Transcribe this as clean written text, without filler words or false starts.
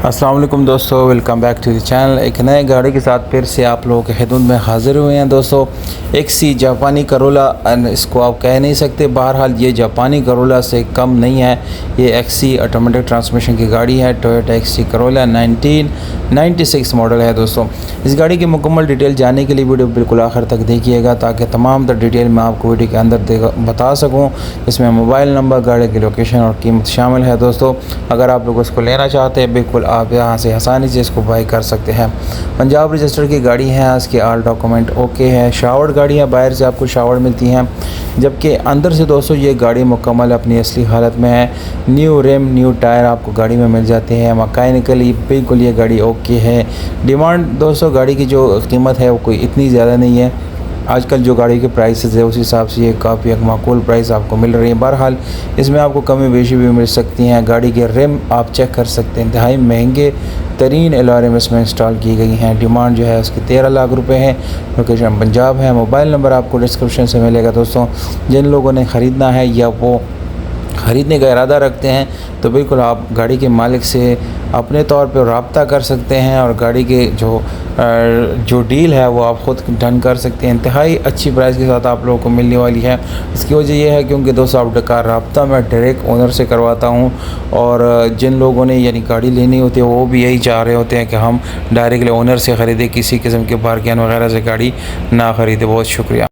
अस्सलाम वालेकुम दोस्तों, welcome back to the channel. एक नए गाड़ी के साथ फिर से आप लोगों के खिदमत में हाज़िर हुए हैं दोस्तों। XC जापानी करोला, इसको आप कह नहीं सकते, बहरहाल ये जापानी करोला से कम नहीं है। ये XC ऑटोमेटिक ट्रांसमिशन की गाड़ी है। टोयोटा XC करोला 1996 मॉडल है दोस्तों। इस गाड़ी की मुकम्मल डिटेल जानने के लिए वीडियो बिल्कुल आखिर तक देखिएगा, ताकि तमाम तर डिटेल मैं आपको वीडियो के अंदर बता सकूँ। इसमें मोबाइल नंबर, गाड़ी की लोकेशन और कीमत शामिल है दोस्तों। अगर आप लोग इसको लेना चाहते हैं, बिल्कुल आप यहाँ से आसानी से इसको बाई कर सकते हैं। पंजाब रजिस्टर की गाड़ी है, इसके ऑल डॉक्यूमेंट ओके है। शावर्ड गाड़ी है, बाहर से आपको शावर्ड मिलती हैं, जबकि अंदर से दोस्तों ये गाड़ी मुकम्मल अपनी असली हालत में है। न्यू रिम, न्यू टायर आपको गाड़ी में मिल जाते हैं। मैकेनिकली बिल्कुल ये गाड़ी ओके है। डिमांड दोस्तों गाड़ी की जो कीमत है वो कोई इतनी ज़्यादा नहीं है। आजकल जो गाड़ी के प्राइसेस है उस हिसाब से ये काफ़ी एक माकूल प्राइस आपको मिल रही है। बहरहाल इसमें आपको कमी बेशी भी मिल सकती हैं। गाड़ी के रिम आप चेक कर सकते हैं, इंतहाई महंगे तरीन एलॉय रिम इसमें इंस्टॉल की गई हैं। डिमांड जो है उसकी 13 लाख रुपए है। लोकेशन पंजाब है। मोबाइल नंबर आपको डिस्क्रिप्शन से मिलेगा दोस्तों। जिन लोगों ने ख़रीदना है या वो ख़रीदने का इरादा रखते हैं तो बिल्कुल आप गाड़ी के मालिक से अपने तौर पर रब्ता कर सकते हैं और गाड़ी के जो डील है वो आप ख़ुद डन कर सकते हैं। इंतहाई अच्छी प्राइस के साथ आप लोगों को मिलने वाली है। इसकी वजह यह है क्योंकि दोस्तों आपका रब्ता मैं डायरेक्ट ओनर से करवाता हूँ, और जिन लोगों ने यानी गाड़ी लेनी होती है वो भी यही चाह रहे होते हैं कि हम डायरेक्टली ओनर से ख़रीदें, किसी किस्म के बार्गेन वगैरह से गाड़ी ना ख़रीदें। बहुत शुक्रिया।